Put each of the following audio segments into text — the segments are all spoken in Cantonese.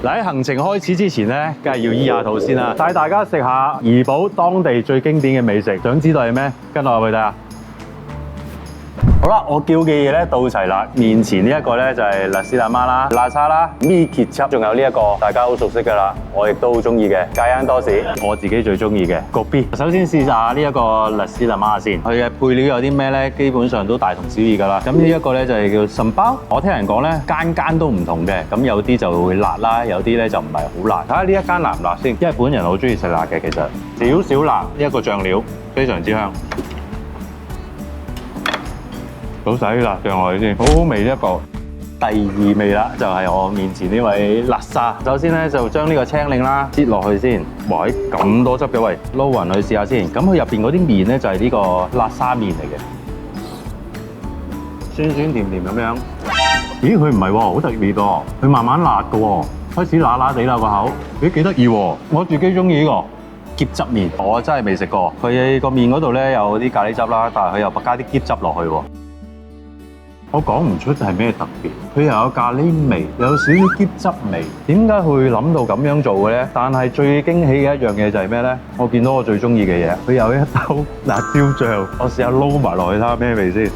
嗱，喺行程開始之前咧，梗係要醫下肚先啦。帶大家食下怡保當地最經典嘅美食，想知道係咩？跟我入去睇下。好啦，我叫嘅嘢咧到齊啦。面前呢一個咧就係辣絲辣媽啦、辣沙啦、咪結輯，仲有呢一個大家好熟悉噶啦，我亦都好中意嘅芥香多士，我自己最中意嘅個 B。首先試下呢一個辣絲辣媽先，佢嘅配料有啲咩咧？基本上都大同小異噶啦。咁呢一個咧就係叫腎包，我聽人講咧間間都唔同嘅，咁有啲就會辣啦，有啲咧就唔係好辣。睇下呢一間辣唔辣先，因為本人好中意食辣嘅，其實少少辣，呢一個醬料非常之香。倒晒啲辣醬落去先，好好味一個。第二味啦，就係我面前呢位辣沙。首先咧就將呢個青檸啦擠落去先，哇！咁多汁嘅，喂，撈勻去試下先。咁佢入邊嗰啲麵咧就係呢個辣沙麵嚟嘅，酸酸甜甜咁樣。咦？佢唔係喎，好特別喎，佢慢慢辣嘅喎，開始辣辣地啦個口。咦？幾得意喎！我自己中意呢個醃汁麵，我真係未食過。佢個麵嗰度咧有啲咖喱汁啦，但係佢又加啲醃汁落去喎。我講唔出係咩特別，佢又有咖喱味，又有少少醃汁味。點解會諗到咁樣做嘅咧？但係最驚喜嘅一樣嘢就係咩咧？我見到我最中意嘅嘢，佢有一兜辣椒醬，我試下撈埋落去睇下咩味先。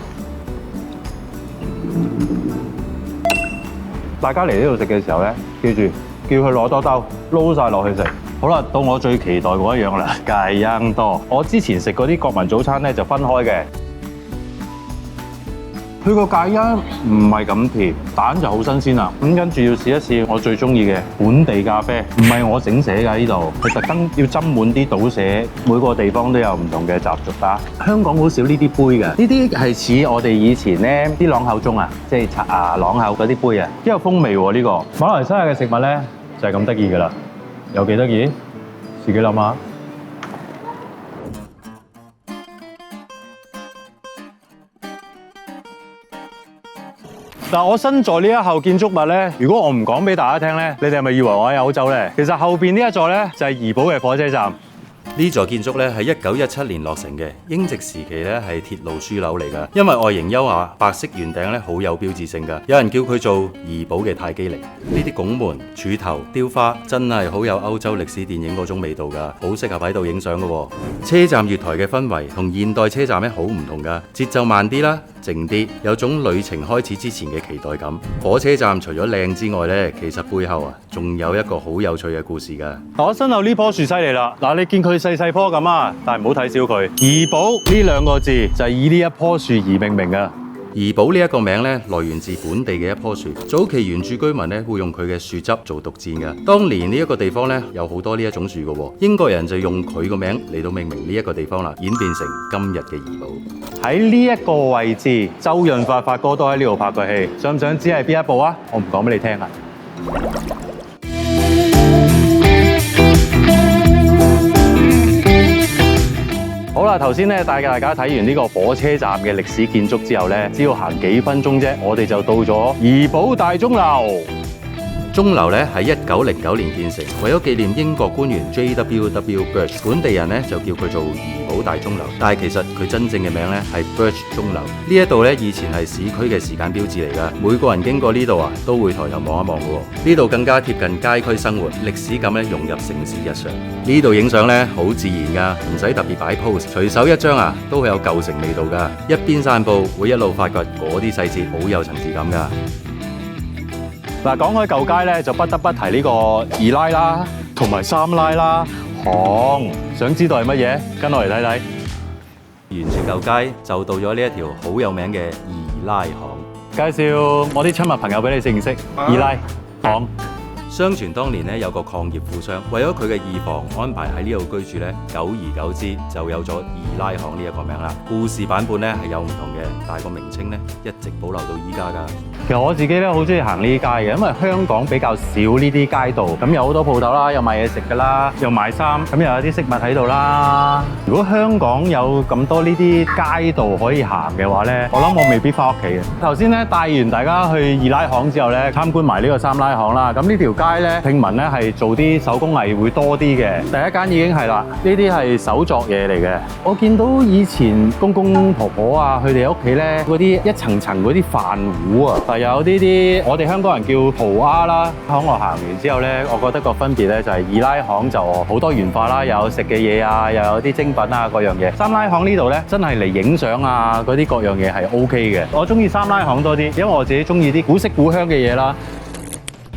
大家嚟呢度食嘅時候咧，記住叫佢攞多兜撈晒落去食。好啦，到我最期待嗰一樣啦，芥香多。我之前食嗰啲國民早餐咧就分開嘅。佢個芥香唔係咁甜，蛋就好新鮮啦。咁跟住要試一試我最中意嘅本地咖啡，唔係我整寫㗎呢度，佢特登要斟滿啲倒寫，每個地方都有唔同嘅習俗啦。香港好少呢啲杯嘅，呢啲係似我哋以前咧啲朗口盅啊，即係刷牙朗口嗰啲杯啊，幾有風味喎呢個。馬來西亞嘅食物咧就係咁得意㗎啦，有幾得意？自己諗下。嗱，我身在呢一後建築物咧，如果我唔講俾大家聽咧，你哋係咪以為我喺歐洲咧？其實後邊呢一座咧就係怡保嘅火車站。呢座建築咧係1917年落成嘅，英殖時期咧係鐵路樞紐嚟㗎。因為外形優雅，白色圓頂咧好有標誌性㗎。有人叫佢做怡保嘅泰姬陵。呢啲拱門、柱頭、雕花真係好有歐洲歷史電影嗰種味道㗎，好適合喺度影相㗎喎。車站月台嘅氛圍同現代車站咧好唔同㗎，節奏慢啲啦，靜啲，有種旅程開始之前嘅期待感。火車站除咗靚之外咧，其實背後啊仲有一個好有趣嘅故事㗎。我身後呢棵樹犀利啦，嗱，你見佢細細棵咁啊，但係唔好睇小佢。怡保呢兩個字就係以呢一棵樹而命名嘅。怡保呢一個名咧，來源自本地嘅一棵樹。早期原住居民咧會用佢嘅樹汁做毒箭嘅。當年呢一個地方咧有好多呢一種樹嘅喎，英國人就用佢個名嚟到命名呢一個地方啦，演變成今日嘅怡保。喺呢一個位置，周潤發哥都喺呢度拍過戲，想唔想知係邊一部啊？我唔講俾你聽啊！好啦，頭先咧帶大家睇完呢個火車站嘅歷史建築之後咧，只要行幾分鐘啫，我哋就到咗怡保大鐘樓。鐘樓咧喺1909年建成，為咗紀念英國官員 J.W.W. Birch， 本地人咧就叫佢做怡保大鐘樓。但係其實佢真正嘅名咧係 Birch 鐘樓。呢一度咧以前係市區嘅時間標誌嚟㗎，每個人經過呢度啊都會抬頭望一望㗎喎。呢度更加貼近街區生活，歷史感咧融入城市日常。呢度影相咧好自然㗎，唔使特別擺 pose， 隨手一張啊都係有舊城味道㗎。一邊散步會一路發掘嗰啲細節，好有層次感㗎。嗱，講開舊街咧，就不得不提呢個二奶啦，同埋三奶啦。行，想知道係乜嘢？跟我嚟睇睇。完成舊街就到咗呢一條好有名嘅二奶巷。介紹我啲親密朋友俾你認識。二奶行。相傳當年咧有個礦業富商，為咗佢嘅二房安排喺呢度居住咧，久而久之就有咗二奶巷呢一個名啦。故事版本咧係有唔同嘅，但係個名稱咧一直保留到依家㗎。其實我自己咧好中意行呢啲街嘅，因為香港比較少呢啲街道，咁有好多鋪頭啦，又賣嘢食㗎啦，又賣衫，咁又有啲飾物喺度啦。如果香港有咁多呢啲街道可以行嘅話咧，我諗我未必翻屋企嘅。頭先咧帶完大家去二奶巷之後咧，參觀埋呢個三奶巷啦。咁呢條街咧，聽聞咧係做啲手工藝會多啲嘅。第一間已經係啦，呢啲係手作嘢嚟嘅。我見到以前公公婆婆啊，佢哋屋企咧嗰啲一層層嗰啲飯壺啊，嗱，有啲我哋香港人叫塗鴉啦。喺我行完之後咧，我覺得個分別咧就係二拉巷就好多元化啦，又有食嘅嘢啊，又有啲精品啊各樣嘢。三拉巷呢度咧，真係嚟影相啊嗰啲各樣嘢係 OK 嘅。我中意三拉巷多啲，因為我自己中意啲古色古香嘅嘢啦。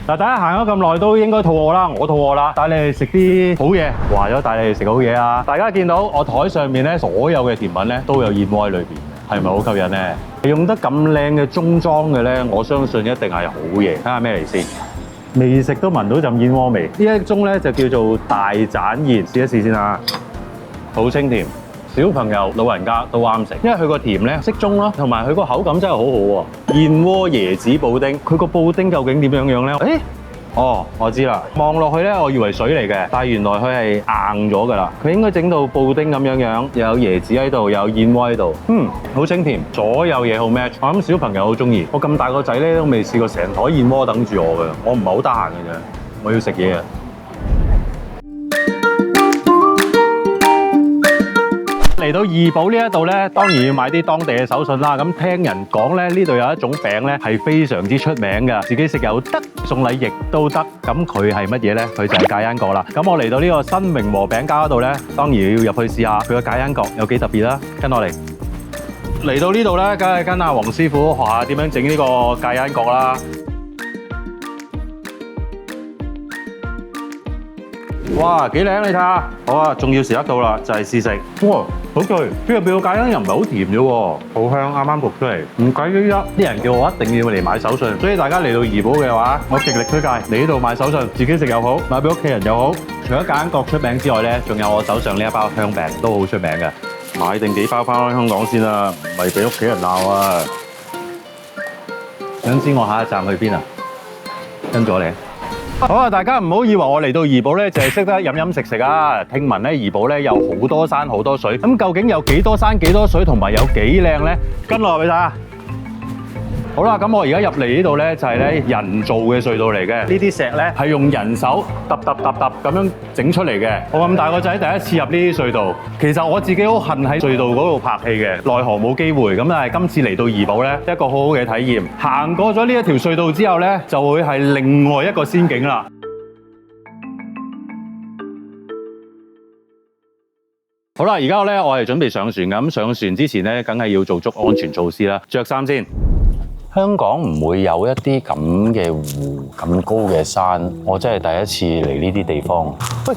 嗱，大家行咗咁耐都應該肚餓啦，我肚餓啦，帶你去食啲好嘢，話咗帶你去食好嘢啊！大家見到我台上面咧，所有嘅甜品咧都有燕窩喺裏邊，係咪好吸引咧？用得咁靚嘅中裝嘅咧，我相信一定係好嘢。睇下咩嚟先，未食都聞到陣燕窩味。呢一盅咧就叫做大盞燕，試一試先啊，好清甜。小朋友、老人家都啱食，因為佢個甜咧適中咯，同埋佢個口感真係好好喎。燕窩椰子布丁，佢個布丁究竟點樣樣咧？哦，我知啦。望落去咧，我以為水嚟嘅，但係原來佢係硬咗㗎啦。佢應該整到布丁咁樣樣，又有椰子喺度，又有燕窩喺度。好清甜，所有嘢好 match。我諗小朋友好中意。我咁大個仔咧都未試過成枱燕窩等住我嘅，我唔係好得閒嘅啫，我要食嘢啊！嚟到怡保呢一度咧，當然要買啲當地嘅手信啦。咁聽人講咧，呢度有一種餅咧係非常之出名嘅，自己食又得，送禮亦都得。咁佢係乜嘢咧？佢就係戒煙角啦。咁我嚟到呢個新榮和餅家嗰度咧，當然要入去試下佢個戒煙角有幾特別啦。跟我嚟。嚟到呢度咧，梗係跟阿黃師傅學下點樣整呢個戒煙角啦。哇，幾靚你睇下！好啊，重要時刻到啦，就係試食。哇，好脆！佢入邊個戒煙又唔係好甜啫喎，好香，啱啱焗出嚟。唔計呢啲人叫我一定要嚟買手信，所以大家嚟到怡保嘅話，我極力推介嚟呢度買手信，自己食又好，買俾屋企人又好。除咗戒煙角出名之外咧，仲有我手上呢一包香餅都好出名嘅。買定幾包翻香港先啦，唔係俾屋企人鬧啊！想知我下一站去邊啊？跟咗你。好啊！大家唔好以為我嚟到怡保咧，就係識得飲飲食食啊！聽聞咧，怡保咧有好多山好多水，咁究竟有幾多山幾多水，同埋有幾靚咧？跟落去睇下。好啦，咁我而家入嚟呢度咧，就係咧人造嘅隧道嚟嘅。呢啲石咧係用人手揼咁樣整出嚟嘅。我咁大個仔第一次入呢啲隧道，其實我自己好恨喺隧道嗰度拍戲嘅，奈何冇機會。咁但係今次嚟到怡保咧，一個好好嘅體驗。行過咗呢一條隧道之後咧，就會係另外一個仙境啦。好啦，而家咧我係準備上船㗎。咁上船之前咧，梗係要做足安全措施啦。着衫先。香港唔會有一啲咁嘅湖咁高嘅山，我真係第一次嚟呢啲地方。喂，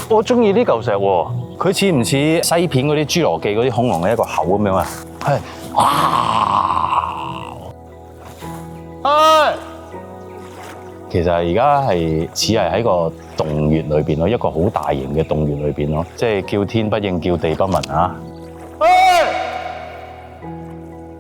我中意呢嚿石喎，佢似唔似西片嗰啲侏羅紀嗰啲恐龍嘅一個口咁樣啊？係，哇！其實而家係似係喺個洞穴裏邊咯，一個好大型嘅洞穴裏邊咯，即係叫天不應，叫地不聞啊！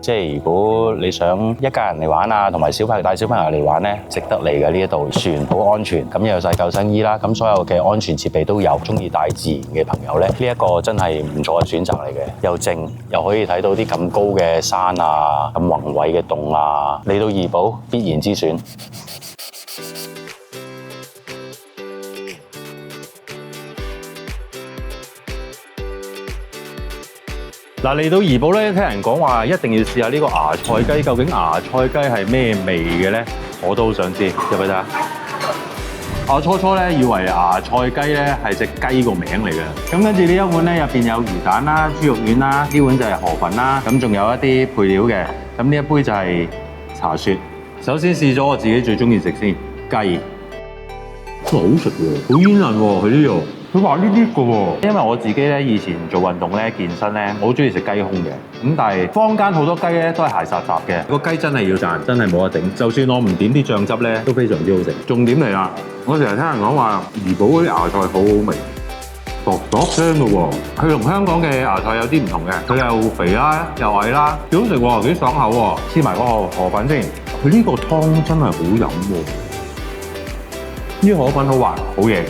即係如果你想一家人嚟玩啊，同埋帶小朋友嚟玩咧，值得嚟嘅呢一度，船好安全，咁又有晒救生衣啦，咁所有嘅安全設備都有。中意大自然嘅朋友咧，呢一個真係唔錯嘅選擇嚟嘅，又靜又可以睇到啲咁高嘅山啊，咁宏偉嘅洞啊，嚟到怡保必然之選。嗱，嚟到怡保咧，聽人講話一定要試下呢個芽菜雞。究竟芽菜雞係咩味嘅咧？我都好想知，入去睇下。我初初咧以為芽菜雞咧係隻雞個名嚟嘅。咁跟住呢一碗咧入邊有魚蛋啦、豬肉丸啦，呢碗就係河粉啦。咁仲有一啲配料嘅。咁呢一杯就係茶雪。首先試咗我自己最中意食先雞，好食喎，好煙韌喎佢呢度。佢話呢啲嘅喎，因為我自己咧以前做運動咧健身咧，我好中意食雞胸嘅。咁但係坊間好多雞咧都係鞋雜雜嘅，個雞真係要讚，真係冇得頂。就算我唔點啲醬汁咧，都非常之好食。重點嚟啦，我成日聽人講話怡保嗰啲芽菜好好味，薄薄聲嘅喎。佢同香港嘅芽菜有啲唔同嘅，佢又肥啦，又矮啦，幾好食喎，幾爽口喎。黐埋嗰個河粉先，佢呢個湯真係好飲喎。呢河粉好滑，好嘢。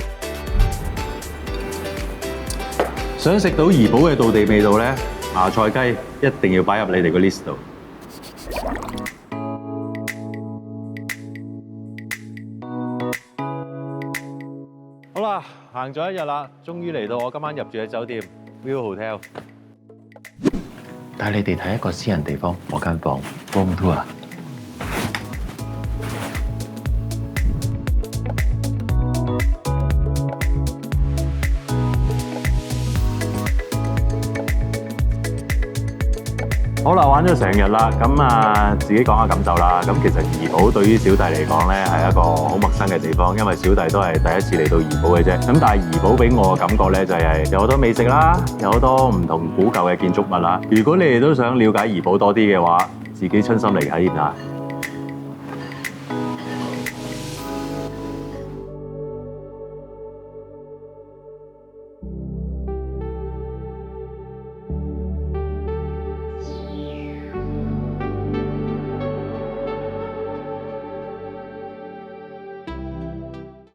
想食到怡保嘅道地味道咧，芽菜雞一定要擺入你哋個 list 度。好啦，行咗一日啦，終於嚟到我今晚入住嘅酒店 View Hotel。帶你哋睇一個私人地方，我間房 Room Tour。好啦，玩咗成日啦，咁啊自己講下感受啦。咁其實怡保對於小弟嚟講咧係一個好陌生嘅地方，因為小弟都係第一次嚟到怡保嘅啫。咁但係怡保俾我嘅感覺咧就係有好多美食啦，有好多唔同古舊嘅建築物啦。如果你哋都想了解怡保多啲嘅話，自己親身嚟體驗下。